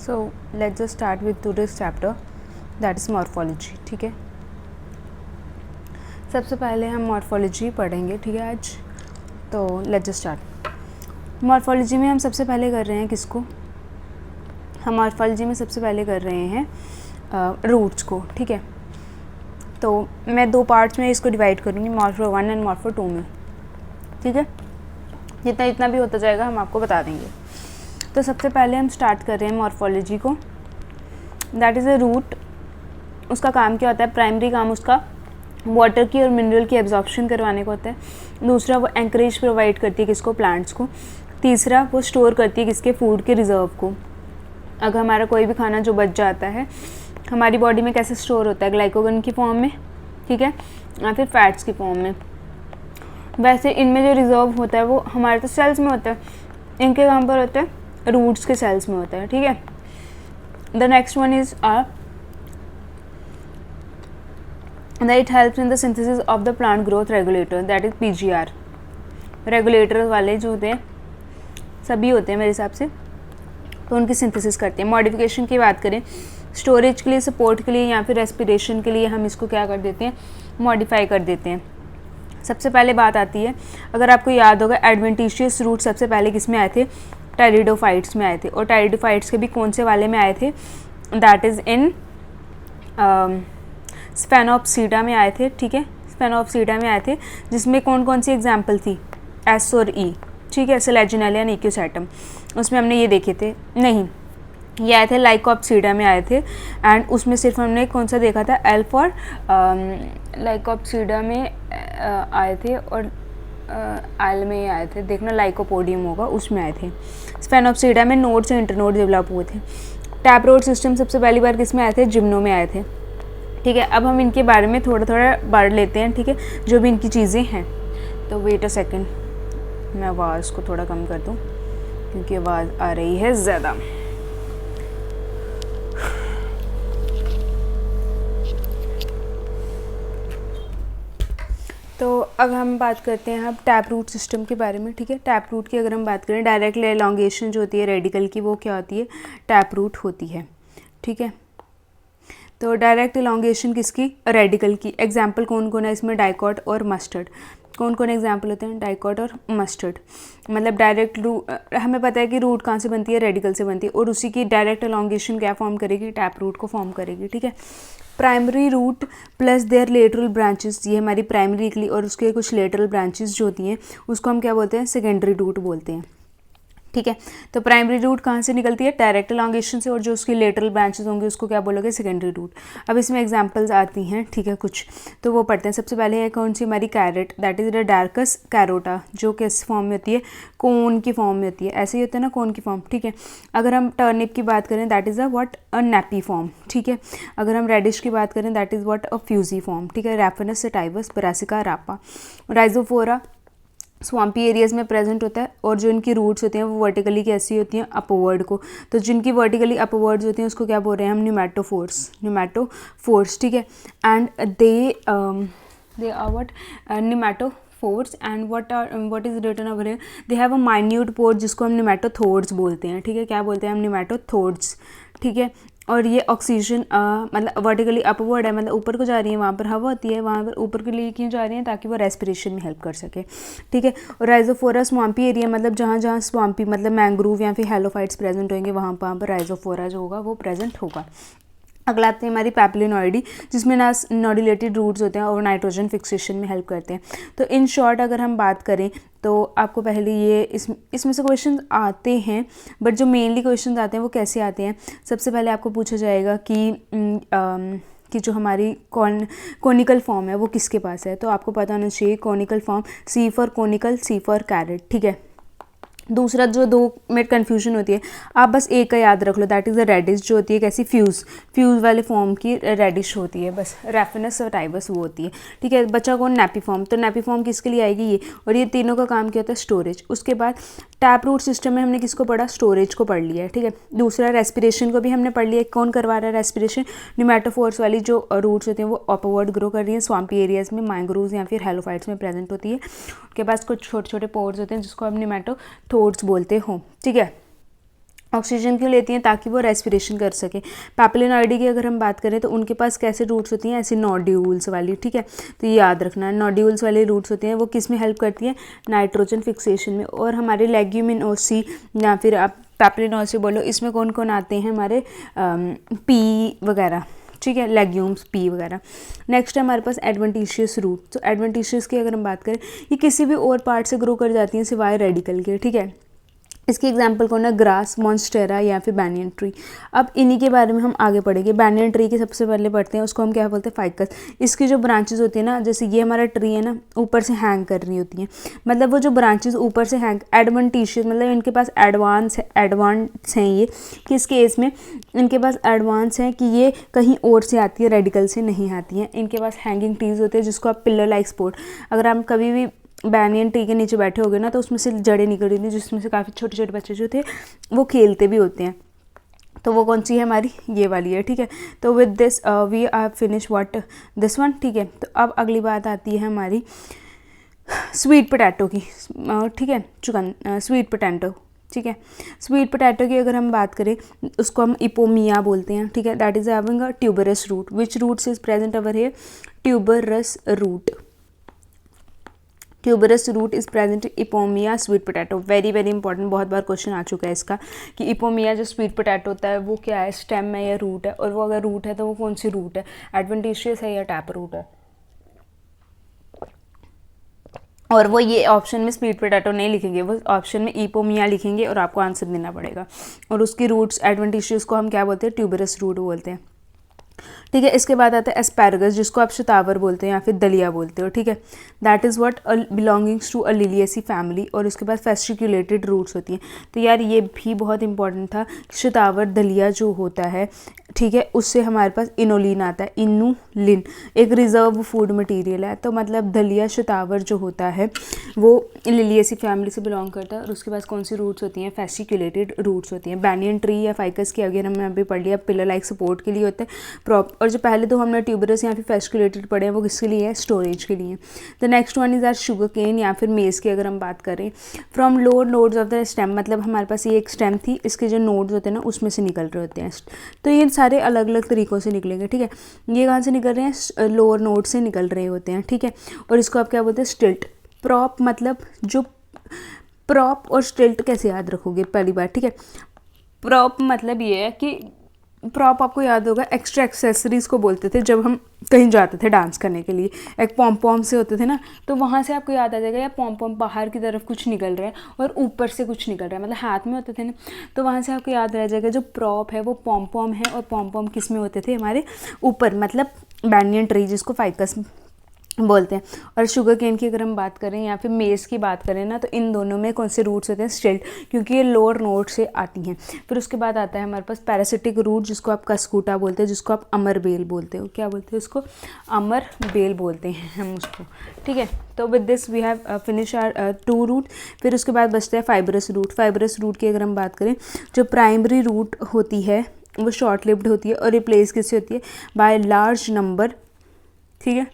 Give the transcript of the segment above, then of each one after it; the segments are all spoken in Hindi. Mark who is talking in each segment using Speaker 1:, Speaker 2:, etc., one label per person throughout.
Speaker 1: So let's just start with today's chapter that is morphology. ठीक है, सबसे पहले हम मॉर्फोलॉजी पढ़ेंगे। ठीक है, आज तो लेट्स जस्ट स्टार्ट। मॉर्फोलॉजी में हम सबसे पहले कर रहे हैं किसको? हम मॉर्फोलॉजी में सबसे पहले कर रहे हैं रूट्स को। ठीक है, तो मैं दो पार्ट्स में इसको डिवाइड करूँगी, मॉर्फो 1 एंड मॉर्फो 2 में। ठीक है, जितना जितना भी होता जाएगा हम आपको बता देंगे। तो सबसे पहले हम स्टार्ट कर रहे हैं मॉर्फोलॉजी को। That is a root. उसका काम क्या होता है? प्राइमरी काम उसका वाटर की और मिनरल की एब्जॉर्प्शन करवाने को होता है। दूसरा, वो एंकरेज प्रोवाइड करती है किसको? प्लांट्स को। तीसरा, वो स्टोर करती है किसके? फूड के रिजर्व को। अगर हमारा कोई भी खाना जो बच जाता है हमारी बॉडी में कैसे स्टोर होता है? ग्लाइकोजन की फॉर्म में, ठीक है, या फिर फैट्स की फॉर्म में। वैसे इनमें जो रिजर्व होता है वो हमारे तो सेल्स में होता है, इनके काम पर होता है रूट्स के सेल्स में होता है। ठीक है, the next one is that it helps in the synthesis of the plant growth regulator, that is PGR। Regulator वाले जो होते हैं सभी होते हैं मेरे हिसाब से, तो उनकी सिंथेसिस करते हैं। मॉडिफिकेशन की बात करें, स्टोरेज के लिए, सपोर्ट के लिए या फिर रेस्पिरेशन के लिए हम इसको क्या कर देते हैं? मॉडिफाई कर देते हैं। सबसे पहले बात आती है, अगर आपको याद होगा, एडवेंटिशियस रूट सबसे पहले किस में आए थे? टेरिडोफाइट्स में आए थे। और टेरिडोफाइट्स के भी कौन से वाले में आए थे? दैट इज़ इन स्फेनोप्सीडा में आए थे। ठीक है, स्फेनोप्सीडा में आए थे, जिसमें कौन कौन सी एग्जाम्पल थी? एस और ई। ठीक है, सेलेजिनेलिया, निक्योसैटम, उसमें हमने ये देखे थे। नहीं, ये आए थे लाइकोप्सीडा में आए थे, एंड उसमें सिर्फ हमने कौन सा देखा था? एल्फ और लाइकोप्सीडा में आए थे, और एल में आए थे, देखना लाइकोपोडियम होगा, उसमें आए थे। स्फेनोप्सीडा में नोड से इंटरनोड डेवलप हुए थे। टैपरोड सिस्टम सबसे पहली बार किस में आए थे? जिम्नो में आए थे। ठीक है, अब हम इनके बारे में थोड़ा थोड़ा पढ़ लेते हैं। ठीक है, जो भी इनकी चीज़ें हैं। तो वेट अ सेकेंड, मैं आवाज़ को थोड़ा कम कर दूँ क्योंकि आवाज़ आ रही है ज़्यादा। तो अब हम बात करते हैं अब टैप रूट सिस्टम के बारे में। ठीक है, टैप रूट की अगर हम बात करें, डायरेक्ट एलोंगेशन जो होती है रेडिकल की, वो क्या होती है? टैप रूट होती है। ठीक है, तो डायरेक्ट एलोंगेशन किसकी? रेडिकल की। एग्जाम्पल कौन कौन है इसमें? डाइकॉट और मस्टर्ड। कौन कौन एग्जाम्पल होते हैं? डाइकॉट और मस्टर्ड। मतलब डायरेक्ट हमें पता है कि रूट कहाँ से बनती है? रेडिकल से बनती है, और उसी की डायरेक्ट एलोंगेशन क्या फॉर्म करेगी? टैप रूट को फॉर्म करेगी। ठीक है, primary root plus their lateral branches, ये हमारी प्राइमरी निकली, और उसके कुछ लेटरल ब्रांचेस जो होती हैं उसको हम क्या बोलते हैं? सेकेंडरी रूट बोलते हैं। ठीक है, तो प्राइमरी रूट कहाँ से निकलती है? डायरेक्ट एलोंगेशन से, और जो उसकी लेटरल ब्रांचेस होंगे उसको क्या बोलोगे? Secondary root. अब इसमें एग्जांपल्स आती हैं, ठीक है, कुछ तो वो पढ़ते हैं। सबसे पहले है कौन सी? हमारी carrot, that is the Daucus carota, जो किस फॉर्म में होती है? कोन की फॉर्म में होती है। ऐसे ही होता है ना, कोन की फॉर्म। ठीक है, अगर हम टर्निप की बात करें, that is a what? A napiform. ठीक है, अगर हम रेडिश की बात करें, that is what? A fusiform. ठीक है, Raphanus sativus, Brassica rapa. Rhizophora swampy areas में प्रेजेंट होता है, और जो इनकी रूट्स होती हैं वो वर्टिकली कैसी होती हैं? अपवर्ड को। तो जिनकी वर्टिकली अपवर्ड्स होती हैं उसको क्या बोल रहे हैं हम? न्यूमेटोफोर्स। न्यूमेटोफोर्स। ठीक है, and they are what? Pneumatophores, and what is written over here? They have a minute pore, जिसको हम न्यूमेटोथोर्स बोलते हैं। ठीक है, क्या बोलते हैं हम? न्यूमेटोथोर्स। ठीक है, और ये ऑक्सीजन मतलब वर्टिकली अपवर्ड है, मतलब ऊपर को जा रही है, वहाँ पर हवा होती है, वहाँ पर ऊपर के लिए क्यों जा रही है? ताकि वो रेस्पिरेशन में हेल्प कर सके। ठीक है, और राइजोफोरा स्वाम्पी एरिया, मतलब जहाँ जहाँ स्वाम्पी मतलब मैंग्रोव या फिर हेलोफाइट्स प्रेजेंट होंगे वहाँ पर राइजोफोरा जो होगा वो प्रेजेंट होगा। अगला आते हैं हमारी पैपिलिनॉइडी, जिसमें ना नॉड्यूलेटेड रूट्स होते हैं और नाइट्रोजन फिक्सेशन में हेल्प करते हैं। तो इन शॉर्ट अगर हम बात करें तो आपको पहले ये इसमें से क्वेश्चन आते हैं, बट जो मेनली क्वेश्चन आते हैं वो कैसे आते हैं? सबसे पहले आपको पूछा जाएगा कि जो हमारी कॉनिकल फॉर्म है वो किसके पास है? तो आपको पता होना चाहिए conical form, C for conical, C for carrot. ठीक है, दूसरा जो दो में कन्फ्यूजन होती है, आप बस एक का याद रख लो, दैट इज़ द रेडिश, जो होती है कैसी? फ्यूज़ वाले फॉर्म की रेडिश होती है, बस रैफिनस सेटाइवस वो होती है। ठीक है, बचा कौन? Nappy form. तो नैपी फॉर्म किसके लिए आएगी? ये। और ये तीनों का काम क्या होता है? स्टोरेज। उसके बाद टैप रूट सिस्टम में हमने किसको पढ़ा? स्टोरेज को पढ़ लिया है। ठीक है, दूसरा रेस्पिरेशन को भी हमने पढ़ लिया। कौन करवा रहा है रेस्पिरेशन? न्यूमेटोफोर्स वाली जो रूट्स होती हैं वो अपवर्ड ग्रो कर रही हैं स्वाम्पी एरियाज में, मैंग्रोव्स या फिर हेलोफाइट्स में प्रेजेंट होती है। उसके पास कुछ छोटे छोटे पोर्स होते हैं जिसको हम न्यूमेटोथोर्स बोलते हो। ठीक है, ऑक्सीजन क्यों लेती हैं? ताकि वो रेस्पिरेशन कर सके। पैपिलिनॉइडी की अगर हम बात करें तो उनके पास कैसे रूट्स होती हैं? ऐसी नोड्यूल्स वाली, ठीक है। तो ये याद रखना है, नोड्यूल्स वाली रूट्स होती हैं, वो किस में हेल्प करती हैं? नाइट्रोजन फिक्सेशन में। और हमारे लेग्यूमिनोसी या फिर आप पैपिलिनोसी बोलो, इसमें कौन कौन आते हैं? हमारे पी वगैरह, ठीक है, लेग्यूम्स, पी वगैरह। नेक्स्ट है हमारे पास एडवेंटिशियस रूट। तो एडवेंटिशियस की अगर हम बात करें, ये किसी भी और पार्ट से ग्रो कर जाती हैं सिवाय रेडिकल के, ठीक है। इसकी एग्जांपल कौन है? ग्रास, मॉन्स्टेरा या फिर बैनियन ट्री। अब इन्हीं के बारे में हम आगे पढ़ेंगे। बैनियन ट्री की सबसे पहले पढ़ते हैं, उसको हम क्या बोलते हैं? फाइकस। इसकी जो ब्रांचेस होती है ना, जैसे ये हमारा ट्री है ना, ऊपर से हैंग कर रही होती हैं, मतलब वो जो ब्रांचेस ऊपर से हैंग, एडवेंटिशियस मतलब इनके पास एडवांस हैं ये, किस केस में इनके पास एडवांस है कि ये कहीं और से आती है, रेडिकल से नहीं आती हैं। इनके पास हैंगिंग ट्रीज होते हैं जिसको आप पिलर लाइक सपोर्ट, अगर हम कभी भी बैनियन ट्री के नीचे बैठे होगे ना तो उसमें से जड़ें निकल रही थी, जिसमें से काफ़ी छोटे छोटे बच्चे जो थे वो खेलते भी होते हैं। तो वो कौन सी है? हमारी ये वाली है, ठीक है। तो with this we are finish what this one, ठीक है। तो अब अगली बात आती है हमारी स्वीट पोटैटो की, ठीक है, स्वीट पोटैटो, ठीक है। स्वीट पोटैटो की अगर हम बात करें, उसको हम इपोमिया बोलते हैं, ठीक है। That is having a tuberous root. Which roots is present over here? Tuberous root. Tuberous root is present Ipomoea sweet potato. Very very important, बहुत बार क्वेश्चन आ चुका है इसका कि इपोमिया जो स्वीट पोटैटो होता है वो क्या है? स्टेम है या रूट है? और वो अगर रूट है तो वो कौन सी रूट है? एडवेंटिशियस है या टैप रूट है? और वो ये ऑप्शन में स्वीट पोटैटो नहीं लिखेंगे, वो ऑप्शन में इपोमिया लिखेंगे और आपको आंसर देना पड़ेगा। और उसकी रूट्स एडवेंटिशियस को हम क्या बोलते हैं? ट्यूबरस रूट बोलते हैं, ठीक है। इसके बाद आता है एस्पैरगस, जिसको आप शतावर बोलते हैं या फिर दलिया बोलते हो, ठीक है। That is what belongings to a Liliaceae family. और उसके बाद फेस्टिकुलेटेड रूट्स होती हैं। तो यार ये भी बहुत इंपॉर्टेंट था, शतावर दलिया जो होता है, ठीक है, उससे हमारे पास इनोलिन आता है, इनूलिन एक रिजर्व फूड मटेरियल है। तो मतलब दलिया शतावर जो होता है वो लिलिएसी फैमिली से बिलोंग करता है। और उसके पास कौन सी रूट्स होती हैं? फेस्टिकुलेटेड रूट्स होती हैं। बैनियन ट्री या फाइकस की अगर हमने अभी पढ़ लिया, पिलर लाइक सपोर्ट के लिए होते हैं प्रॉप। और जो पहले तो हमने ट्यूबरस या फिर फेस्टिकुलेटेड पढ़े हैं वो किसके लिए है? स्टोरेज के लिए। The next one is our sugar cane या फिर मेज़ की अगर हम बात करें, from lower nodes of the stem, मतलब हमारे पास ये एक स्टेम थी, इसके जो नोड्स होते हैं ना उसमें से निकल रहे होते हैं। तो ये सारे अलग अलग तरीक़ों से निकलेंगे, ठीक है। ये कहाँ से निकल रहे हैं? लोअर नोड से निकल रहे होते हैं, ठीक है। और इसको आप क्या बोलते हैं? स्टिल्ट। प्रॉप मतलब जो, प्रॉप और स्टिल्ट कैसे याद रखोगे? पहली बार, ठीक है। प्रॉप मतलब ये है कि प्रॉप आपको याद होगा एक्स्ट्रा एक्सेसरीज़ को बोलते थे जब हम कहीं जाते थे डांस करने के लिए। एक पॉम पॉम से होते थे ना, तो वहाँ से आपको याद आ जाएगा या पॉम पॉम बाहर की तरफ कुछ निकल रहा है और ऊपर से कुछ निकल रहा है, मतलब हाथ में होते थे ना, तो वहाँ से आपको याद रह जाएगा जो प्रॉप है वो पॉम पॉम है। और पॉम पॉम किस में होते थे? हमारे ऊपर, मतलब बैनियन ट्री जिसको फाइकस बोलते हैं। और शुगर केन की अगर हम बात करें या फिर मेज़ की बात करें ना, तो इन दोनों में कौन से रूट्स होते हैं? स्टिल्ट, क्योंकि ये लोअर नोड से आती हैं। फिर उसके बाद आता है हमारे पास पैरासिटिक रूट, जिसको आप कस्कूटा बोलते हैं, जिसको आप अमर बेल बोलते हो। क्या बोलते हैं उसको? अमर बेल बोलते हैं हम उसको, ठीक है। तो with this we have finish our 2 root. फिर उसके बाद बचता है फाइबरस रूट। फाइबरस रूट की अगर हम बात करें, जो प्राइमरी रूट होती है वो शॉर्ट लिव्ड होती है और रिप्लेस किससे होती है? बाय लार्ज नंबर, ठीक है।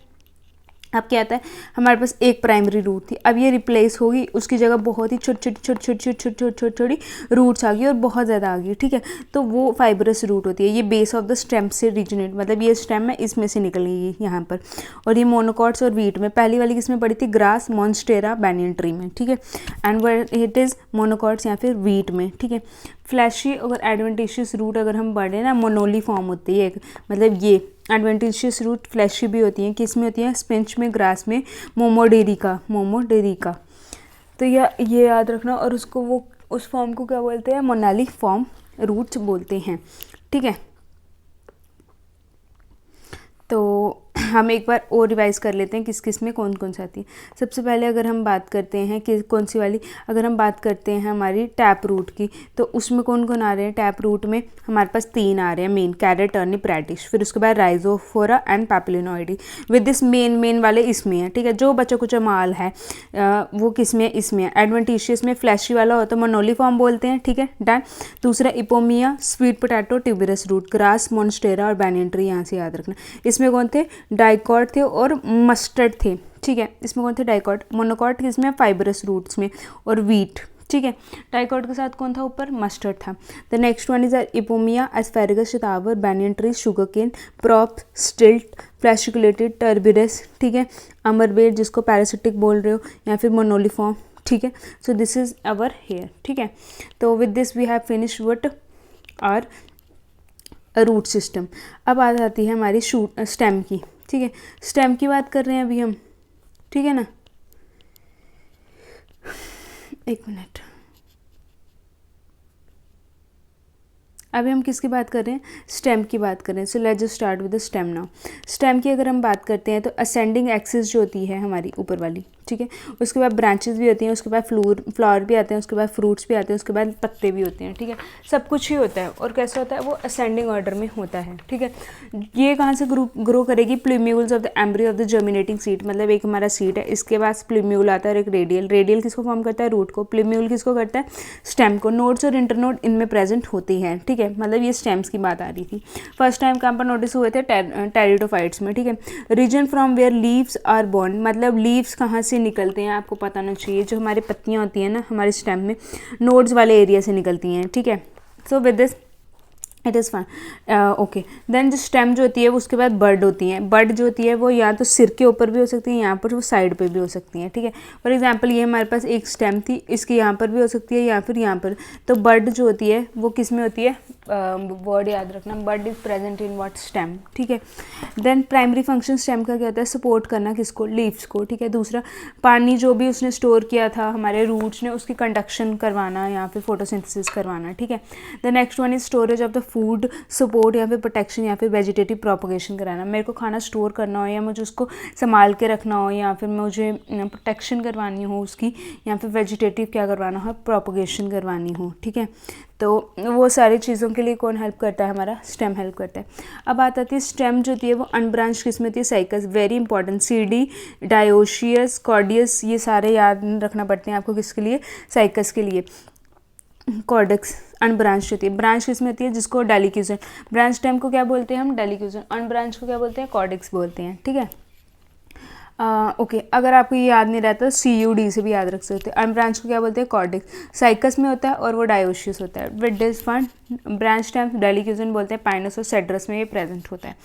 Speaker 1: अब क्या आता है? हमारे पास एक प्राइमरी रूट थी, अब ये रिप्लेस होगी, उसकी जगह बहुत ही छोटी छोटी रूट्स आ गई और बहुत ज़्यादा आ गई, ठीक है। तो वो फाइबरस रूट होती है। ये बेस ऑफ द स्टेम से रिजनेट, मतलब ये स्टेम है इसमें से निकलेगी यहाँ पर। और ये मोनोकॉट्स और वीट में, पहली वाली किसमें पड़ी थी? ग्रास, मॉन्स्टेरा, बैनियन ट्री में, ठीक है। And where it is monocots या फिर वीट में, ठीक है। फ्लैशी अगर एडवेंटिशियस रूट अगर हम बढ़े ना, मोनोली फॉर्म होती है, मतलब ये एडवेंटिशियस रूट फ्लैशी भी होती हैं। किस में होती हैं? स्पिंच में, ग्रास में, मोमोडेरिका। तो ये याद रखना। और उसको वो उस फॉर्म को क्या बोलते हैं? मोनाली फॉर्म रूट्स बोलते हैं, ठीक है। तो हम एक बार और रिवाइज कर लेते हैं किस किस में कौन कौन सी आती है। सबसे पहले अगर हम बात करते हैं कि कौन सी वाली, अगर हम बात करते हैं हमारी टैप रूट की, तो उसमें कौन कौन आ रहे हैं? टैप रूट में हमारे पास 3 आ रहे हैं मेन, कैरेट, टर्निप, रेडिश। फिर उसके बाद Rhizophora and Papilionoideae. With this main वाले इसमें है, ठीक है। जो बचा कुचा माल है वो किस में? इसमें है। एडवेंटिशियस में फ्लैशी वाला होता है, मोनोली फॉर्म बोलते हैं, ठीक है, डन। दूसरा Ipomoea, sweet potato, tuberous root, grass, Monstera और बैनियन ट्री, यहाँ से याद रखना। इसमें कौन थे? डाइकॉट थे और मस्टर्ड थे, ठीक है। इसमें कौन थे? डाइकॉट। मोनोकॉट किसमें? फाइबरस रूट्स में। और वीट, ठीक है। ट्राइकॉट के साथ कौन था ऊपर, मस्टर्ड था। The next one is Ipomoea, asparagus, shatavar, banyan tree, sugar cane, prop, stilt, fasciculated, टर्बिरस, ठीक है, अमरबेट जिसको पैरासिटिक बोल रहे हो, या फिर मोनोलिफॉर्म, ठीक है। So this is our hair, ठीक है। तो with this we have finish what are root system. अब बात आती है हमारी स्टेम की, ठीक है। स्टेम की बात कर रहे हैं अभी हम, ठीक है ना। एक मिनट, अभी हम किसकी बात कर रहे हैं, स्टेम की बात कर रहे हैं। So let's just start with the stem now. Stem की अगर हम बात करते हैं तो असेंडिंग एक्सिस जो होती है हमारी ऊपर वाली, ठीक है, उसके बाद ब्रांचेस भी होती हैं, उसके बाद फ्लावर भी आते हैं, उसके बाद फ्रूट्स भी आते हैं, उसके बाद पत्ते भी होते हैं, ठीक है, सब कुछ ही होता है। और कैसा होता है वो असेंडिंग ऑर्डर में होता है, ठीक है। ये कहाँ से ग्रो करेगी, plumules of the embryo of the germinating seed, मतलब एक हमारा सीड है, इसके बाद प्लूम्यूल आता है और एक रेडियल किसको फॉर्म करता है, रूट को, प्लूम्यूल किसको करता है, स्टेम को। नोड्स और इंटरनोड इनमें प्रेजेंट होती हैं, ठीक है, मतलब ये स्टेम्स की बात आ रही थी। फर्स्ट टाइम कहाँ पर नोटिस हुए थे, टेरिडोफाइट्स में, ठीक है। Region from where leaves are born, मतलब लीव्स कहाँ से निकलते हैं आपको पता होना चाहिए। जो हमारी पत्तियाँ होती हैं ना हमारे स्टेम में, नोड्स वाले एरिया से निकलती हैं, ठीक है। So with this it is fine, okay. Then जो स्टेम जो होती है वो उसके बाद बर्ड होती हैं। बर्ड जो होती है वो या तो सिर के ऊपर भी हो सकती है, यहाँ पर वो साइड पे भी हो सकती हैं, ठीक है। फॉर एग्जांपल ये हमारे पास एक स्टेम थी, इसकी यहाँ पर भी हो सकती है या फिर यहाँ पर। तो बर्ड जो होती है वो किस में होती है, वर्ड याद रखना, bird is present in what, stem, ठीक है। देन प्राइमरी फंक्शन स्टेम का क्या होता है, सपोर्ट करना किसको, लीव्स को, ठीक है। दूसरा, पानी जो भी उसने स्टोर किया था हमारे रूट्स ने, उसकी कंडक्शन करवाना या फिर फोटोसिंथेसिस करवाना, ठीक है। The next one is storage of the food, support या फिर प्रोटेक्शन या फिर वेजिटेटिव प्रोपोगेशन कराना। मेरे को खाना स्टोर करना हो या मुझे उसको संभाल के रखना हो या फिर मुझे प्रोटेक्शन करवानी हो उसकी, या फिर वेजिटेटिव क्या करवाना हो, प्रोपोगेशन करवानी हो, ठीक है। तो वो सारी चीज़ों के लिए कौन हेल्प करता है, हमारा स्टेम हेल्प करता है। अब बात आती है स्टेम जो होती है वो अनब्रांच किस में होती है, साइकस, वेरी इंपॉर्टेंट, सीडी, डायोशियस, कॉर्डियस, ये सारे याद रखना पड़ते हैं आपको किसके लिए, साइकस के लिए। कॉर्डेक्स अनब्रांच होती है, ब्रांच किस में होती है, जिसको डेलिक्यूजन, ब्रांच स्टेम को क्या बोलते हैं हम, डेलिक्यूजन, अनब्रांच को क्या बोलते हैं, कॉर्डेक्स बोलते हैं, ठीक है। ओके, अगर आपको ये याद नहीं रहता CUD से भी याद रख सकते हैं। अनब्रांच को क्या बोलते हैं, कॉर्डेक्स, साइकस में होता है और वो डायोशियस होता है। With this one branch stem deliquescent बोलते हैं, पाइनस और सेड्रस में ये प्रेजेंट होता है।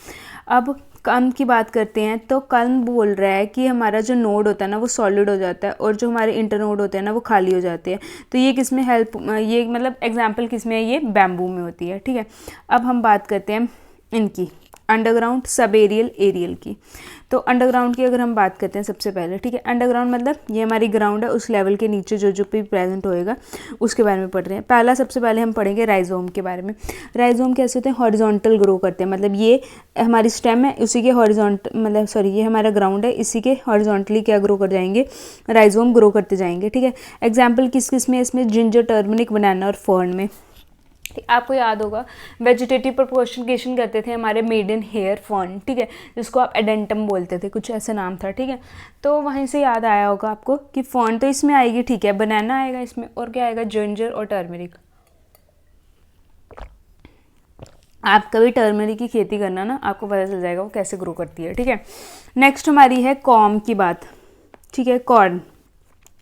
Speaker 1: अब कल्म की बात करते हैं तो कल्म बोल रहा है कि हमारा जो नोड होता है ना वो सॉलिड हो जाता है और जो हमारे इंटरनोड होते हैं ना वो खाली हो जाते हैं। तो ये किस में हेल्प, ये मतलब एग्जाम्पल किस में है, ये बैम्बू में होती है, ठीक है। अब हम बात करते हैं इनकी अंडरग्राउंड, सब एरियल, एरियल की। तो अंडरग्राउंड की अगर हम बात करते हैं सबसे पहले, ठीक है, अंडरग्राउंड मतलब ये हमारी ग्राउंड है, उस लेवल के नीचे जो जो भी प्रेजेंट होएगा उसके बारे में पढ़ रहे हैं। पहला सबसे पहले हम पढ़ेंगे राइजोम के बारे में। राइजोम कैसे होते हैं, हॉरिजॉन्टल ग्रो करते हैं, मतलब ये हमारी स्टेम है, उसी के हॉरिजॉन्टल मतलब सॉरी ये हमारा ग्राउंड है, इसी के हॉरिजॉन्टली क्या ग्रो कर जाएंगे, राइजोम ग्रो करते जाएंगे, ठीक है। एग्जाम्पल किस किस में, इसमें जिंजर, टर्मरिक, बनाना और फर्न में। आपको याद होगा वेजिटेटिव प्रोपोगेशन करते थे हमारे मेडन हेयर फर्न, ठीक है, जिसको आप एडेंटम बोलते थे, कुछ ऐसा नाम था, ठीक है। तो वहीं से याद आया होगा आपको कि फर्न तो इसमें आएगी, ठीक है, बनाना आएगा इसमें, और क्या आएगा, जिंजर और टर्मरिक। आप कभी टर्मरिक की खेती करना ना, आपको पता चल जाएगा वो कैसे ग्रो करती है, ठीक है। नेक्स्ट हमारी है कॉर्न की बात, ठीक है, कॉर्न,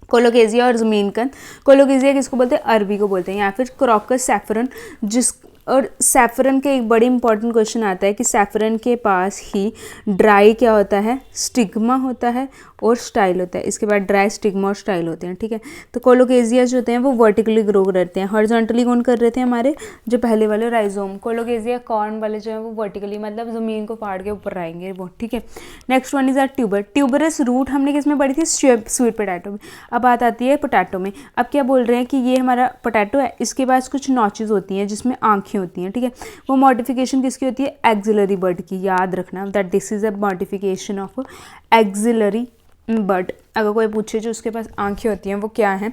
Speaker 1: कोलोकेजिया और ज़मीनकंद। कोलोकेजिया किसको बोलते हैं, अरबी को बोलते हैं, या फिर क्रॉकस सैफरन, जिस और सैफरन के एक बड़ी इंपॉर्टेंट क्वेश्चन आता है कि सैफरन के पास ही ड्राई क्या होता है, स्टिग्मा होता है और स्टाइल होता है। इसके बाद ड्राई, स्टिग्मा और स्टाइल होते हैं, ठीक है। तो कोलोकेजिया जो होते हैं वो वर्टिकली ग्रो करते हैं, हॉरिजॉन्टली कौन कर रहे थे हमारे जो पहले वाले राइजोम। कोलोकेजिया कॉर्न वाले जो है वो वर्टिकली मतलब ज़मीन को फाड़ के ऊपर आएंगे वो, ठीक है। Next one is our tuber. Tuberous root हमने किस में पढ़ी थी, स्वीट पोटैटो में। अब बात आती है पोटैटो में। अब क्या बोल रहे हैं कि ये हमारा पोटैटो है, इसके पास कुछ नॉचेज होती हैं जिसमें आँखें होती हैं, ठीक है। वो मॉडिफिकेशन किसकी होती है, एक्सिलरी बर्ड की। याद रखना that this is a modification of axillary bud. अगर कोई पूछे जो उसके पास आंखें होती हैं वो क्या है,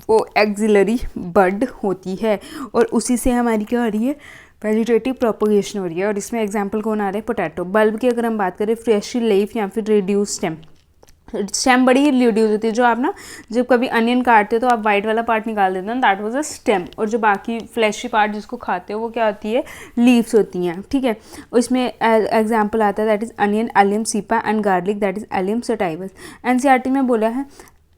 Speaker 1: वो एक्सिलरी बर्ड होती है, और उसी से हमारी क्या हो रही है, वेजिटेटिव प्रोपोगेशन हो रही है। और इसमें एग्जांपल कौन आ रहा है, पोटैटो। बल्ब की अगर हम बात करें, फ्रेशी लीफ या फिर रिड्यूस स्टेम। स्टेम बड़ी ही रिड्यूस होती है, जो आप ना जब कभी अनियन काटते हो तो आप वाइट वाला पार्ट निकाल देते हो, दैट वाज अ स्टेम, और जो बाकी फ्लैशी पार्ट जिसको खाते हो वो क्या होती है, लीव्स होती हैं, ठीक है। उसमें एग्जांपल आता है that is onion, Allium cepa and garlic that is Allium sativus. NCERT में बोला है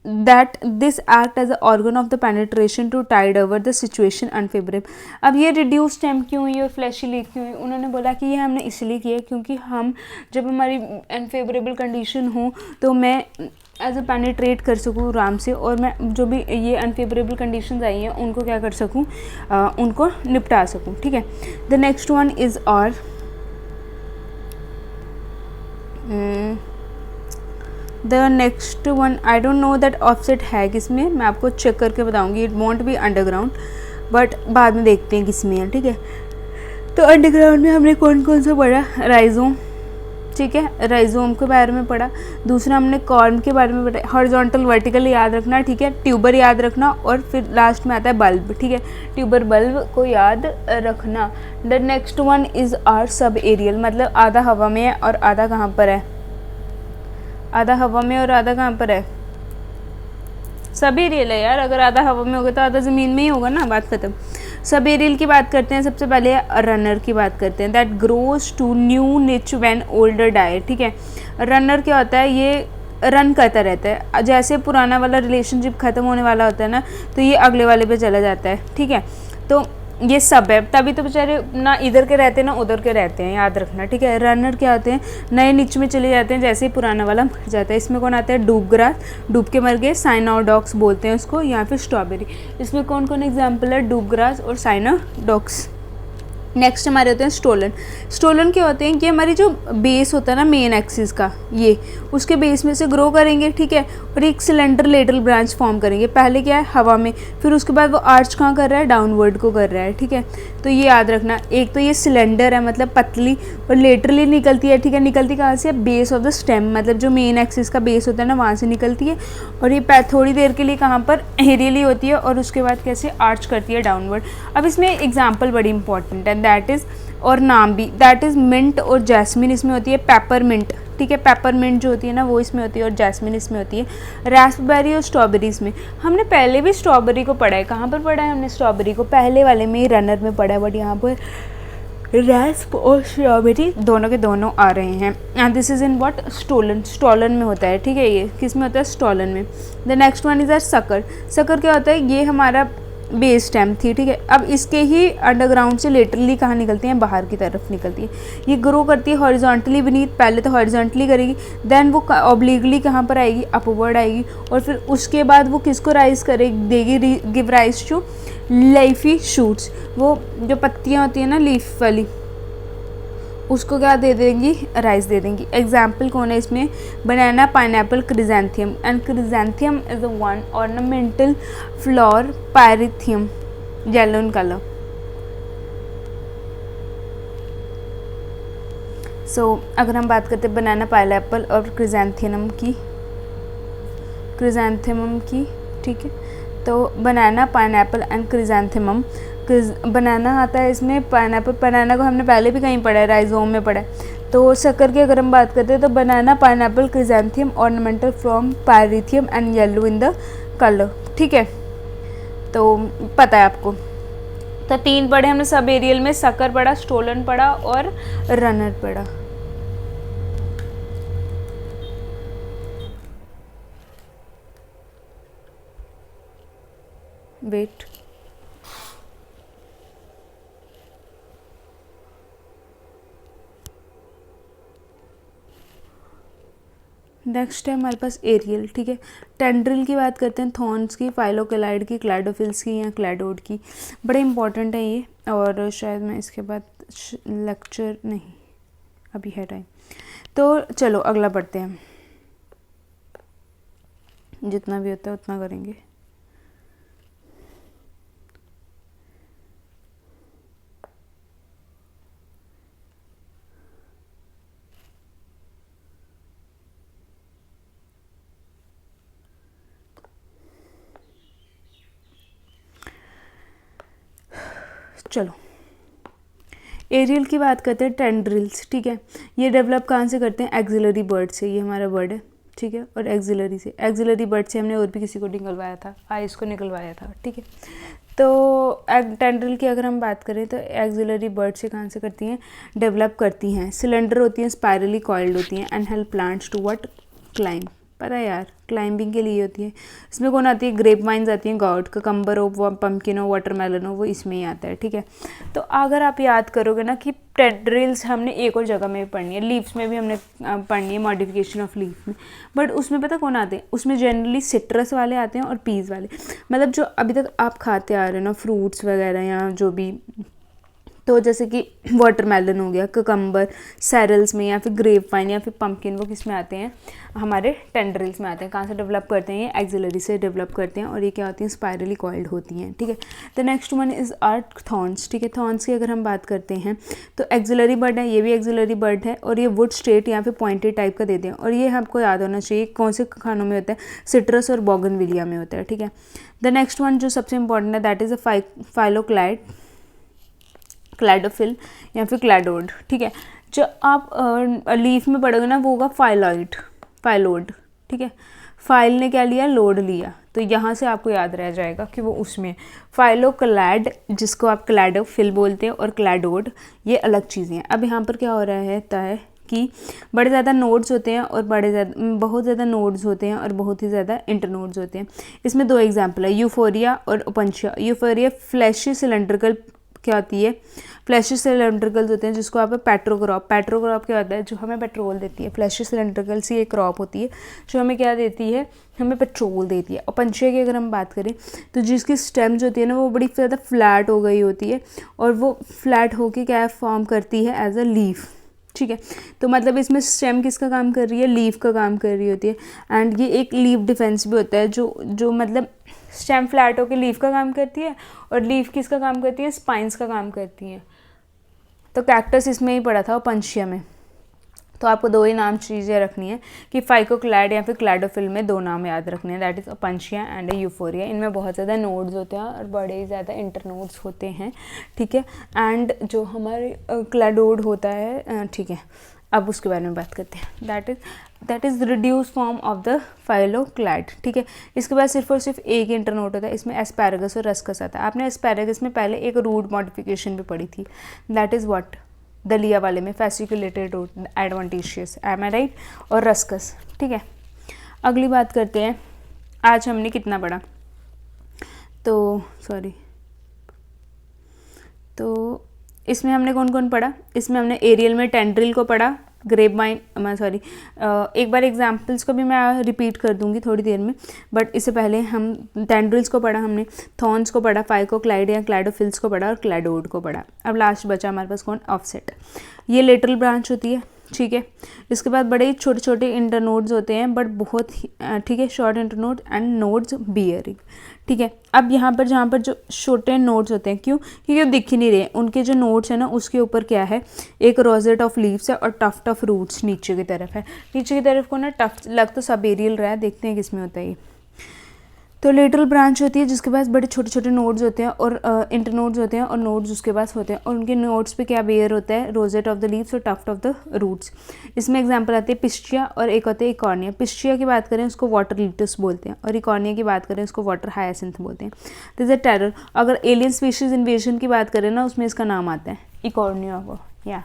Speaker 1: that this act as a organ of the penetration to tide over the situation unfavourable. अब ये रिड्यूस स्टेम क्यों हुई और फ्लैशी लीक क्यों हुई? उन्होंने बोला कि ये हमने इसलिए किया क्योंकि हम जब हमारी अनफेवरेबल कंडीशन हो तो मैं एज अ पेनिट्रेट कर सकूँ आराम से, और मैं जो भी ये अनफेवरेबल कंडीशंस आई हैं उनको क्या कर सकूँ, उनको निपटा सकूँ। ठीक है, द नेक्स्ट वन इज़ और the next one I don't know that offset है किसमें, मैं आपको चेक करके बताऊंगी। It won't be underground, but बाद में देखते हैं किसमें है। ठीक है, तो अंडरग्राउंड में हमने कौन कौन सा पढ़ा? राइजोम, ठीक है, राइजोम के बारे में पढ़ा। दूसरा हमने कॉर्म के बारे में पढ़ा, हॉरिजॉन्टल वर्टिकल याद रखना, ठीक है, ट्यूबर याद रखना, और फिर लास्ट में आता है बल्ब। ठीक है, ट्यूबर बल्ब को याद रखना। The next one is our subaerial, मतलब आधा हवा में है और आधा कहाँ पर है? आधा हवा में और आधा कहाँ पर है? सब एरियल है यार, अगर आधा हवा में होगा तो आधा ज़मीन में ही होगा ना, बात खत्म। सब एरियल की बात करते हैं। सबसे पहले रनर की बात करते हैं, दैट ग्रोज टू न्यू निच व्हेन ओल्डर डाई। ठीक है, रनर क्या होता है? ये रन करता रहता है, जैसे पुराना वाला रिलेशनशिप ख़त्म होने वाला होता है ना, तो ये अगले वाले पे चला जाता है। ठीक है, तो ये सब है, तभी तो बेचारे ना इधर के रहते हैं ना उधर के रहते हैं, याद रखना। ठीक है, रनर क्या होते हैं? नए निच में चले जाते हैं जैसे ही पुराना वाला मर जाता है। इसमें कौन आता है? डूब ग्रास, डूब के मर गए, साइनोडॉक्स बोलते हैं उसको, या फिर स्ट्रॉबेरी। इसमें कौन कौन एग्जाम्पल है? डूब ग्रास और साइनोडॉक्स। नेक्स्ट हमारे होते हैं स्टोलन। स्टोलन क्या होते हैं? कि हमारी जो बेस होता है ना मेन एक्सिस का, ये उसके बेस में से ग्रो करेंगे। ठीक है, और एक सिलेंडर लेटरल ब्रांच फॉर्म करेंगे। पहले क्या है? हवा में, फिर उसके बाद वो आर्च कहाँ कर रहा है? डाउनवर्ड को कर रहा है। ठीक है, तो ये याद रखना। एक तो ये सिलेंडर है मतलब पतली, और लेटरली निकलती है। ठीक है, निकलती कहाँ से? बेस ऑफ द स्टेम, मतलब जो मेन एक्सिस का बेस होता है ना वहाँ से निकलती है, और ये थोड़ी देर के लिए कहाँ पर? एरियली होती है, और उसके बाद कैसे? आर्च करती है डाउनवर्ड। अब इसमें एग्जाम्पल बड़ी इंपॉर्टेंट है, दैट इज़, और नाम भी, दैट इज़ मिंट और जैस्मिन इसमें होती है, पेपरमिंट। ठीक है, पेपरमिंट जो होती है ना वो इसमें होती है, और जैस्मिन इसमें होती है। रास्पबेरी और स्ट्रॉबेरी इसमें, हमने पहले भी स्ट्रॉबेरी को पढ़ा है। कहाँ पर पढ़ा है हमने स्ट्रॉबेरी को? पहले वाले में ही, रनर में पढ़ा है, बट यहाँ पर रैस्प और स्ट्रॉबेरी दोनों के दोनों आ रहे हैं। And this is in what? Stolon. Stolon में होता है। ठीक है, ये किस में होता है? स्टोलन में। The next one is our sucker. Sucker क्या होता है? ये हमारा बेस स्टेम थी। ठीक है, अब इसके ही अंडरग्राउंड से लेटरली कहाँ निकलती हैं? बाहर की तरफ निकलती है। ये ग्रो करती है हॉरिजॉन्टली बीनीथ, पहले तो हॉरिजॉन्टली करेगी, देन वो ऑब्लिकली कहाँ पर आएगी? अपवर्ड आएगी, और फिर उसके बाद वो किसको राइज करेगी? देगी, give rise to leafy shoots. वो जो पत्तियाँ होती हैं ना लीफ वाली, उसको क्या दे देंगी? राइस दे देंगी। एग्जाम्पल कौन है इसमें? Banana, pineapple, chrysanthemum. And chrysanthemum is the one ornamental flower, pyrethrum, yellow in colour. So अगर हम बात करते हैं बनाना, पाइनएप्पल और क्रिजेंथियम की, ठीक है, तो बनाना, पाइनएप्पल एंड क्रिजेंथियम। बनाना आता है इसमें, पाइनएप्पल, बनाना को हमने पहले भी कहीं पढ़ा है, राइजोम में पढ़ा है। तो शक्कर की अगर हम बात करते हैं तो banana, pineapple, chrysanthemum, ornamental from pyrethrum and yellow in the colour. ठीक है, तो पता है आपको। तो 3 पढ़े हमने सब एरियल में, शक्कर पढ़ा, स्टोलन पढ़ा और रनर पढ़ा। वेट, नेक्स्ट है हमारे पास एरियल। ठीक है, टेंड्रिल की बात करते हैं, थॉर्न्स की, फाइलोकेलाइड की, क्लैडोफिल्स की या क्लैडोड की। बड़े इंपॉर्टेंट है ये, और शायद मैं इसके बाद लेक्चर नहीं, अभी है टाइम। तो चलो अगला पढ़ते हैं, जितना भी होता है उतना करेंगे। चलो एरियल की बात करते हैं, टेंड्रिल्स। ठीक है, ये डेवलप कहाँ से करते हैं? एक्सिलरी बर्ड से। ये हमारा बर्ड है, ठीक है, और एक्सिलरी से, एक्सिलरी बर्ड से हमने और भी किसी को निकलवाया था, आइस को निकलवाया था। ठीक है, तो टेंड्रिल की अगर हम बात करें तो एक्सिलरी बर्ड से कहाँ से करती हैं? डेवलप करती हैं। सिलेंडर होती हैं, स्पायरली कॉइल्ड होती हैं, and help plants to what? Climb. पता है यार, क्लाइंबिंग के लिए होती है। इसमें कौन आती है, ग्रेप वाइन्स आती हैं, गॉड, ककम्बर हो, पम्पकिन हो, वाटरमेलन हो, वो इसमें ही आता है, ठीक है। तो अगर आप याद करोगे ना कि टेंड्रिल्स हमने एक और जगह में पढ़नी है, लीव्स में भी हमने पढ़नी है, मॉडिफिकेशन ऑफ लीफ में, बट उसमें पता कौन आते हैं, उसमें जनरली सिट्रस वाले आते हैं और पीस वाले, मतलब जो अभी तक आप खाते आ रहे हो ना फ्रूट्स वगैरह या जो भी, तो जैसे कि वाटरमेलन हो गया, ककम्बर सेरल्स में, या फिर ग्रेप वाइन या फिर पम्पकिन, वो किस में आते हैं, हमारे टेंड्रिल्स में आते हैं। कहाँ से डेवलप करते हैं, ये एक्सिलरी से डेवलप करते हैं, और ये क्या होती हैं, स्पाइरली कॉइल्ड होती हैं, ठीक है। The next one is our thorns, ठीक है। थॉर्न्स की अगर हम बात करते हैं तो एक्सिलरी बर्ड है, ये भी एक्सिलरी बर्ड है, और ये वुड स्ट्रेट या फिर पॉइंटेड टाइप का देते हैं, और ये आपको याद होना चाहिए कौन से खानों में होता है, सिट्रस और बोगनविलिया में होता है, ठीक है। द नेक्स्ट वन जो सबसे इंपॉर्टेंट है दैट इज़ अ फाइलोक्लाइड, क्लैडोफिल या फिर क्लैडोड, ठीक है। जो आप लीफ में पढ़ोगे ना वो होगा फाइलोड, ठीक है। फाइल ने क्या लिया, लोड लिया, तो यहाँ से आपको याद रह जाएगा कि वो उसमें फाइलोक्लैड, जिसको आप क्लैडोफिल बोलते हैं, और क्लैडोड, ये अलग चीज़ें हैं। अब यहाँ पर क्या हो रहा है कि बड़े ज़्यादा नोड्स होते हैं और बहुत ज़्यादा नोड्स होते हैं और बहुत ही ज़्यादा इंटरनोड्स होते हैं। इसमें दो एग्जाम्पल है, यूफोरिया और ओपनशिया। यूफोरिया फ्लैशी सिलेंड्रिकल क्या होती है, फ्लैशी सिलेंड्रिकल्स होते हैं, जिसको आप पेट्रोक्रॉप क्या होता है, जो हमें पेट्रोल देती है। फ्लैशी सिलेंड्रिकल सी एक क्रॉप होती है जो हमें क्या देती है, हमें पेट्रोल देती है। और पंछिया की अगर हम बात करें तो जिसकी स्टेम्स होती है ना वो बड़ी ज़्यादा फ्लैट हो गई होती है, और वो फ्लैट होके क्या फॉर्म करती है, एज अ लीफ, ठीक है। तो मतलब इसमें स्टेम किसका काम कर रही है, लीफ का काम कर रही होती है। एंड ये एक लीफ डिफेंस भी होता है, जो मतलब स्टेम फ्लैट होकर लीफ का काम करती है, और लीफ किसका काम करती है, स्पाइंस का काम करती है। तो कैक्टस इसमें ही पड़ा था, और पंछिया में। तो आपको दो ही नाम चीज़ें रखनी है कि फाइकोक्लैड या फिर क्लैडोफिल में दो नाम याद रखने हैं, दैट इज़ पंछिया एंड यूफोरिया। इनमें बहुत ज़्यादा नोड्स होते हैं और बड़े ही ज़्यादा इंटरनोड्स होते हैं, ठीक है। एंड जो हमारे क्लैडोड होता है, ठीक है, अब उसके बारे में बात करते हैं, that is reduce form of the phylloclade, ठीक है। इसके बाद सिर्फ और सिर्फ एक इंटरनोड होता है, इसमें एस्पैरागस और रस्कस आता है। आपने एस्पैरागस में पहले एक रूट मॉडिफिकेशन भी पढ़ी थी, दैट इज़ व्हाट, दलिया वाले में फैसिकुलेटेड रूट एडवांटेशियस, एम आई राइट, और रस्कस, ठीक है। अगली बात करते हैं, आज हमने कितना पढ़ा, तो इसमें हमने कौन कौन पढ़ा, इसमें हमने एरियल में टेंड्रिल को पढ़ा, ग्रेप वाइन, एक बार एग्जाम्पल्स को भी मैं रिपीट कर दूंगी थोड़ी देर में, बट इससे पहले हम टेंड्रिल्स को पढ़ा, हमने थॉर्न्स को पढ़ा, फाइकोक्लाइड या क्लैडोफिल्स को पढ़ा, और क्लैडोड को पढ़ा। अब लास्ट बचा हमारे पास कौन, ऑफसेट। ये लेटरल ब्रांच होती है, ठीक है। इसके बाद बड़े ही छोटे छोटे इंटरनोड्स होते हैं, बट बहुत ठीक है, short internode end nodes bearing, ठीक है। अब यहाँ पर जहाँ पर जो छोटे नोड्स होते हैं, क्यों, क्योंकि वो दिख ही नहीं रहे, उनके जो नोड्स हैं ना उसके ऊपर क्या है, एक रोजेट ऑफ लीव्स है और टफ्ट ऑफ रूट्स नीचे की तरफ है। नीचे की तरफ को ना टफ्ट लग तो सब एरियल रहा है, देखते हैं किसमें होता है ये। तो लेटरल ब्रांच होती है जिसके पास बड़े छोटे छोटे नोड्स होते हैं और इंटरनोड्स होते हैं, और नोड्स उसके पास होते हैं, और उनके नोड्स पे क्या बेयर होता है, रोजेट ऑफ द लीव्स और टफ्ट ऑफ द रूट्स। इसमें एग्जांपल आते हैं पिस्टिया और एक होते हैं इकॉर्निया। पिस्टिया की बात करें उसको वाटर लिटस बोलते हैं, और इकॉर्निया की बात करें उसको वाटर हायासिंथ बोलते हैं। This is terror. अगर एलियन स्पीशीज इन्वेजन की बात करें ना उसमें इसका नाम आता है इकॉर्निया को, या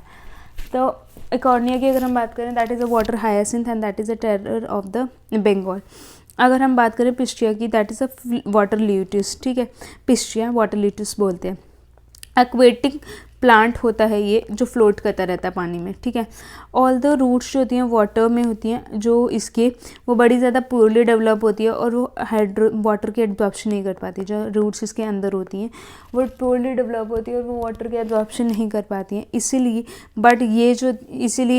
Speaker 1: तो इकॉर्निया की अगर हम बात करें that is a water hyacinth and that is a terror of the Bengal. अगर हम बात करें पिस्टिया की that is a water lettuce, ठीक है। पिस्टिया वाटर ल्यूटिस बोलते हैं। एक्वेटिक प्लांट होता है ये, जो फ्लोट करता रहता है पानी में, ठीक है। ऑल द रूट्स जो होती हैं वाटर में होती हैं, जो इसके वो बड़ी ज़्यादा प्योरली डेवलप होती है, और वो वाटर की एब्जॉर्प्शन नहीं कर पाती। जो रूट्स इसके अंदर होती हैं वो प्योरली डेवलप होती है और वो वाटर की एब्जॉर्प्शन नहीं कर पाती हैं, इसीलिए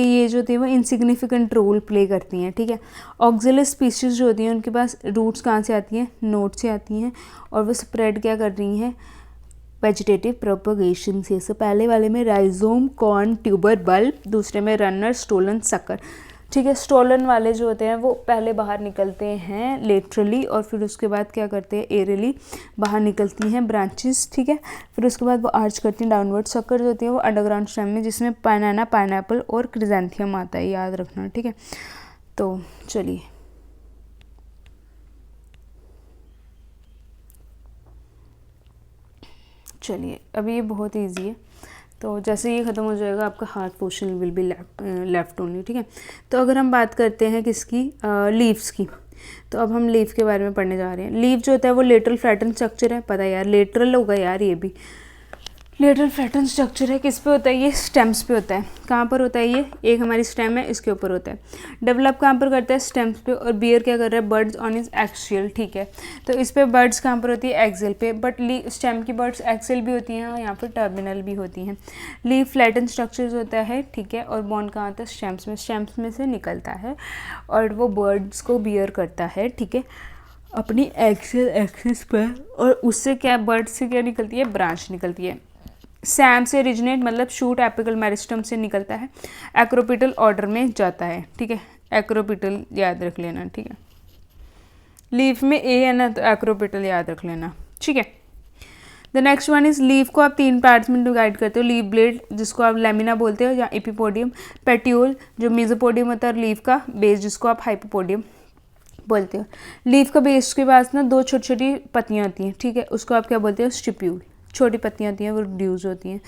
Speaker 1: ये जो होती है वो इनसिग्निफिकेंट रोल प्ले करती हैं, ठीक है। ऑक्सिलरी स्पीशीज़ जो होती हैं उनके पास रूट्स कहाँ से आती हैं, नोड से आती हैं, और वो स्प्रेड क्या कर रही हैं, वेजिटेटिव प्रोपगेशन से। सो पहले वाले में राइजोम, कॉर्न, ट्यूबर, बल्ब, दूसरे में रनर, स्टोलन, सकर, ठीक है। स्टोलन वाले जो होते हैं वो पहले बाहर निकलते हैं लेटरली, और फिर उसके बाद क्या करते हैं, एरियली बाहर निकलती हैं ब्रांचेस, ठीक है। फिर उसके बाद वो आर्च करती हैं डाउनवर्ड। सकर जो होती है वो अंडरग्राउंड स्टेम में, जिसमें बनाना, पाइनएप्पल और क्रिजेंथियम आता है, याद रखना, ठीक है। तो चलिए अभी ये बहुत ईजी है, तो जैसे ये ख़त्म हो जाएगा आपका heart portion will be left only, ठीक है। तो अगर हम बात करते हैं किसकी, लीव्स की, तो अब हम लीफ के बारे में पढ़ने जा रहे हैं। लीफ जो होता है वो लेटरल फ्लैटन स्ट्रक्चर है, पता है यार, लेटरल होगा यार, ये भी लेटरल फ्लैटन स्ट्रक्चर है। किस पे होता है ये, स्टेम्स पे होता है। कहाँ पर होता है ये, एक हमारी स्टेम है इसके ऊपर होता है। डेवलप कहाँ पर करता है, स्टेम्स पे, और बियर क्या कर रहा है, बर्ड्स ऑन इज एक्सियल, ठीक है। तो इस पे बर्ड्स कहाँ पर होती है, एक्सियल पे, बट स्टेम की बर्ड्स एक्सियल भी होती हैं और यहाँ पर टर्मिनल भी होती हैं। लीफ फ्लैटन स्ट्रक्चर होता है, ठीक है, और बॉन्ड कहाँ होता है, स्टेम्स में, स्टेम्स में से निकलता है और वो बर्ड्स को बियर करता है, ठीक है, अपनी एक्सियल एक्सिस पर। और उससे क्या, बर्ड से क्या निकलती है, ब्रांच निकलती है। सैम से ओरिजिनेट मतलब शूट एपिकल मेरिस्टम से निकलता है, एक्रोपिटल ऑर्डर में जाता है, ठीक है। एक्रोपिटल याद रख लेना, ठीक है। लीफ में ए है ना, तो एक्रोपिटल याद रख लेना, ठीक है। The next one is, leaf को आप 3 पार्ट्स में डिवाइड करते हो। लीफ ब्लेड जिसको आप लेमिना बोलते हो, या एपिपोडियम, पेट्यूल जो मेसोपोडियम होता है, और लीफ का बेस जिसको आप हाइपोपोडियम बोलते हो। लीफ का बेस के पास ना 2 छोटी छोटी पत्तियाँ होती हैं, ठीक है, उसको आप क्या बोलते हो, स्टिप्यूल। छोटी पत्तियाँ होती हैं वो ड्यूज होती हैं।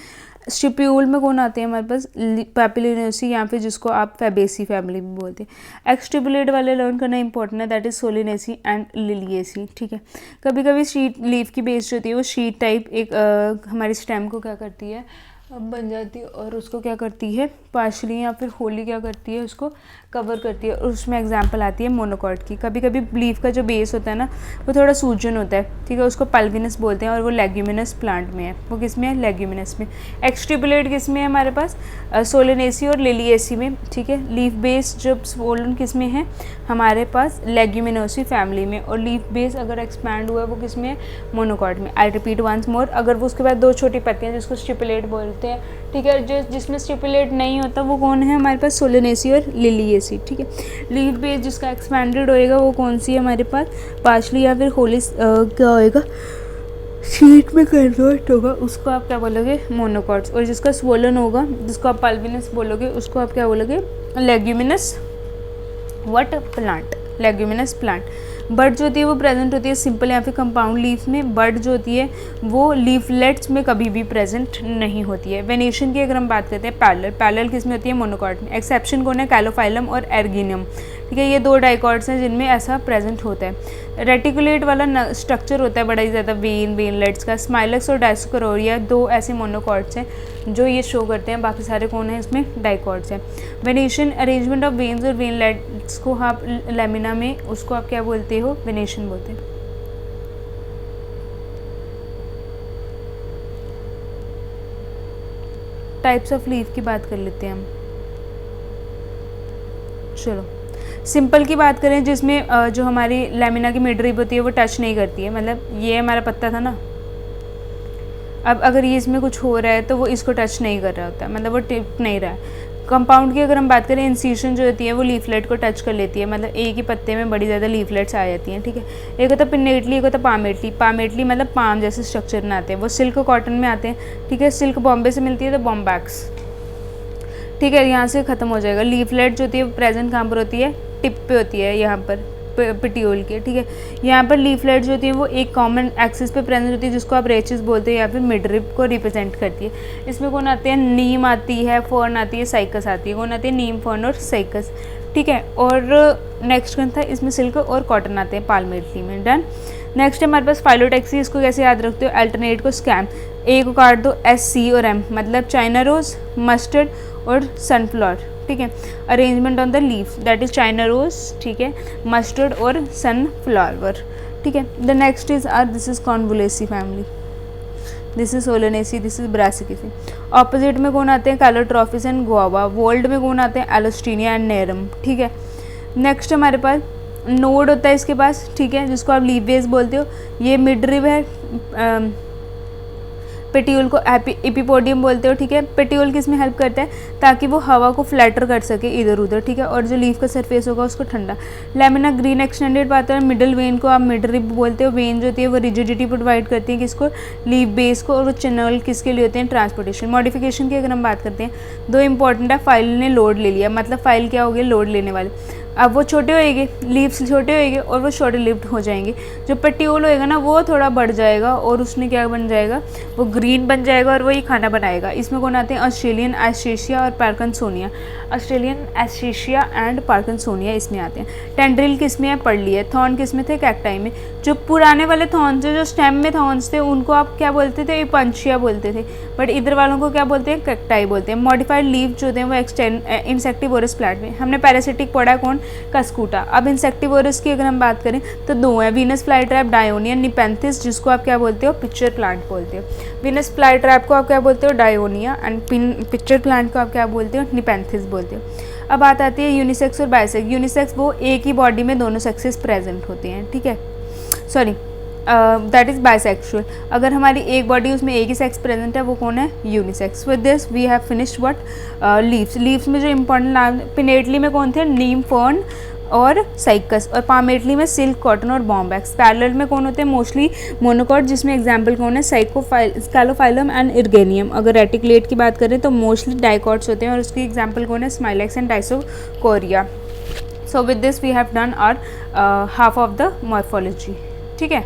Speaker 1: स्टिप्यूल में कौन आते हैं हमारे पास, पैपिलिनेसी, या फिर जिसको आप फैबेसी फैमिली में बोलते हैं। एक्सटिपुलेट वाले लर्न करना इंपॉर्टेंट है, that is Solanaceae and Liliaceae, ठीक है। कभी कभी शीट लीफ की बेस जो होती है वो शीट टाइप एक हमारी स्टेम को क्या करती है, बन जाती है, और उसको क्या करती है, पार्शली या फिर होली क्या करती है, उसको कवर करती है, और उसमें एग्जांपल आती है मोनोकॉट की। कभी कभी लीफ का जो बेस होता है ना वो थोड़ा सूजन होता है, ठीक है, उसको पल्विनस बोलते हैं, और वो लेग्यूमिनस प्लांट में है। वो किस में है, लेग्यूमिनस में। एक्सट्रिपुलेट किस में है हमारे पास, सोलेनेसी और लिलिएसी में, ठीक है। लीफ बेस जब स्वोलन किस में है, हमारे पास लेग्यूमिनोसी फैमिली में, और लीफ बेस अगर एक्सपैंड हुआ है वो किस में है, मोनोकॉट में। आई रिपीट वंस मोर, अगर वो उसके बाद 2 छोटी पत्तियाँ जिसको स्टिपुलेट बोलते हैं, ठीक है, जो जिसमें स्टिपुलेट नहीं होता वो कौन है हमारे पास, सोलेनेसी और लिलिएसी, ठीक है। लीफ बेस जिसका एक्सपैंडेड होएगा वो कौन सी है हमारे पास, पार्शली या फिर होली क्या होएगा, शीट में कन्वर्ट होगा, उसको आप क्या बोलोगे, मोनोकॉट्स। और जिसका स्वोलन होगा, जिसको आप पल्विनस बोलोगे, उसको आप क्या बोलोगे, leguminous what plant, leguminous plant. Bird जो होती है वो प्रेजेंट होती है सिंपल या फिर कंपाउंड लीफ में। बर्ड जो होती है वो लीफलेट्स में कभी भी प्रेजेंट नहीं होती है। वेनेशन की अगर हम बात करते हैं, पैरेलल, पैरेलल किस में होती है, मोनोकॉट में। एक्सेप्शन कौन है, कैलोफाइलम और एर्गिनियम, ठीक है, ये 2 डाइकॉट्स हैं जिनमें ऐसा प्रेजेंट होता है। रेटिकुलेट वाला स्ट्रक्चर होता है बड़ा ही ज़्यादा वेनलेट्स का। स्माइलक्स और डायस्कोरोरिया 2 ऐसे मोनोकॉट्स हैं जो ये शो करते हैं, बाकी सारे कौन है इसमें, डाइकॉट्स हैं। वेनेशन अरेंजमेंट ऑफ वेन्स और वेनलेट्स को आप लेमिना में उसको आप क्या बोलते हो, वेनेशन बोलते हैं। टाइप्स ऑफ लीफ की बात कर लेते हैं हम। चलो सिंपल की बात करें, जिसमें जो हमारी लेमिना की मिड रिब होती है वो टच नहीं करती है, मतलब ये हमारा पत्ता था ना, अब अगर ये इसमें कुछ हो रहा है तो वो इसको टच नहीं कर रहा होता है, मतलब वो टिप नहीं रहा है। कंपाउंड की अगर हम बात करें, इंसीशन जो होती है वो लीफलेट को टच कर लेती है, मतलब एक ही पत्ते में बड़ी ज़्यादा लीफलेट्स आ जाती हैं, ठीक है। एक होता है पिन्नेटली, एक होता है पामेटली। पामेटली मतलब पाम जैसे स्ट्रक्चर में आते हैं, वो सिल्क कॉटन में आते हैं, ठीक है। सिल्क बॉम्बे से मिलती है तो बॉम्बैक्स, ठीक है, यहाँ से ख़त्म हो जाएगा। लीफलेट जो होती है प्रेजेंट कहाँ पर होती है, टिप पे होती है, यहाँ पर पिट्यूल के, ठीक है। यहाँ पर लीफलेट जो होती है वो एक कॉमन एक्सिस पे प्रेजेंट होती है, जिसको आप रेचेस बोलते हैं, या फिर मिडरिप को रिप्रेजेंट करती है। इसमें कौन आते हैं, नीम आती है, फर्न आती है, साइकस आती है। कौन आती है, नीम, फर्न और साइकस, ठीक है। और नेक्स्ट कौन था, इसमें सिल्क और कॉटन आते हैं पाल्मेटली में। डन। नेक्स्ट है हमारे पास फाइलोटेक्सी, इसको कैसे याद रखते हो, अल्टरनेट को स्कैम, ए को काट दो, एस, सी और एम, मतलब चाइना रोज, मस्टर्ड और सनफ्लावर, ठीक है। Arrangement on the leaf, that is China rose, ठीक है, मस्टर्ड और सनफ्लावर, ठीक है। The next is this is Convolvulaceae family, this is Solanaceae, this is Brassicaceae. Opposite में कौन आते हैं, कैलोट्रॉफिस एंड गुआवा। वोल्ड में कौन आते हैं, एलोस्टीनिया एंड नेरम, ठीक है। नेक्स्ट हमारे पास नोड होता है इसके पास, ठीक है, जिसको आप लीफ बेस बोलते हो। ये मिड रिब है। पेट्यूल को एपिपोडियम बोलते हो, ठीक है। पेट्यूल किस में हेल्प करता है, ताकि वो हवा को फ्लैटर कर सके इधर उधर, ठीक है, और जो लीफ का सरफेस होगा उसको ठंडा। लेमिना ग्रीन एक्सटेंडेड बात है, मिडिल वेन को आप मिड रिब बोलते हो। वेन जो होती है वो रिजिडिटी प्रोवाइड करती है किसको, लीफ बेस को, और वो चैनल किसके लिए होते हैं, ट्रांसपोर्टेशन। मॉडिफिकेशन की अगर हम बात करते हैं, 2 इंपॉर्टेंट है, फाइल ने लोड ले लिया, मतलब फाइल क्या हो गया, लोड लेने वाले। अब वो छोटे होएंगे, लीव्स छोटे होएंगे और वो शॉर्ट लिव्ड हो जाएंगे। जो पेटियोल होएगा ना वो थोड़ा बढ़ जाएगा और उसमें क्या बन जाएगा, वो ग्रीन बन जाएगा और वही खाना बनाएगा। इसमें कौन आते हैं, ऑस्ट्रेलियन एस्टेशिया और पार्किंसोनिया। ऑस्ट्रेलियन एस्टेशिया एंड पार्किंसोनिया इसमें आते हैं। टेंड्रिल किस में है, पढ़ लिया। थॉर्न किस में थे, कैक्टाई में। जो पुराने वाले थॉर्न्स थे, जो स्टेम में थॉर्न्स थे, उनको आप क्या बोलते थे, पंचिया बोलते थे, बट इधर वालों को क्या बोलते हैं, कैक्टाई बोलते हैं। मॉडिफाइड लीव जो होते हैं वो एक्सटेंड इंसेक्टिवोरस प्लांट में। हमने पैरासिटिक पढ़ा कौन, कस्कूटा। अब इंसेक्टिवोरस की अगर हम बात करें तो दो हैं, Venus fly trap, Dionaea, nepenthes, जिसको आप क्या बोलते हो, पिक्चर प्लांट बोलते हो। वीनस फ्लाई ट्रैप को आप क्या बोलते हो, डायोनिया, एंड पिक्चर प्लांट को आप क्या बोलते हो, निपेंथिस बोलते हो। अब बात आती है यूनिसेक्स और बाइसेक्स। यूनिसेक्स वो एक ही बॉडी में दोनों सेक्सेस प्रेजेंट होते हैं, ठीक है, सॉरी दैट इज़ बाइसेक्सुअल। अगर हमारी एक बॉडी उसमें एक ही सेक्स प्रेजेंट है वो कौन है, unisex. With this we have finished what, leaves. Leaves में जो इंपॉर्टेंट नाम, पिनेटली में कौन थे, नीम, फर्न और साइकस, और पामेटली में सिल्क, कॉटन और बॉम्बैक्स। पैरेलल में कौन होते हैं, मोस्टली मोनोकॉट, जिसमें एग्जांपल कौन है, स्कैलोफाइलम एंड इर्गेनियम। अगर रेटिकुलेट की बात करें तो मोस्टली डाइकॉट्स होते हैं और उसकी एग्जांपल कौन है, Smilax and Dioscorea. So with this we have done our half of the morphology, ठीक है।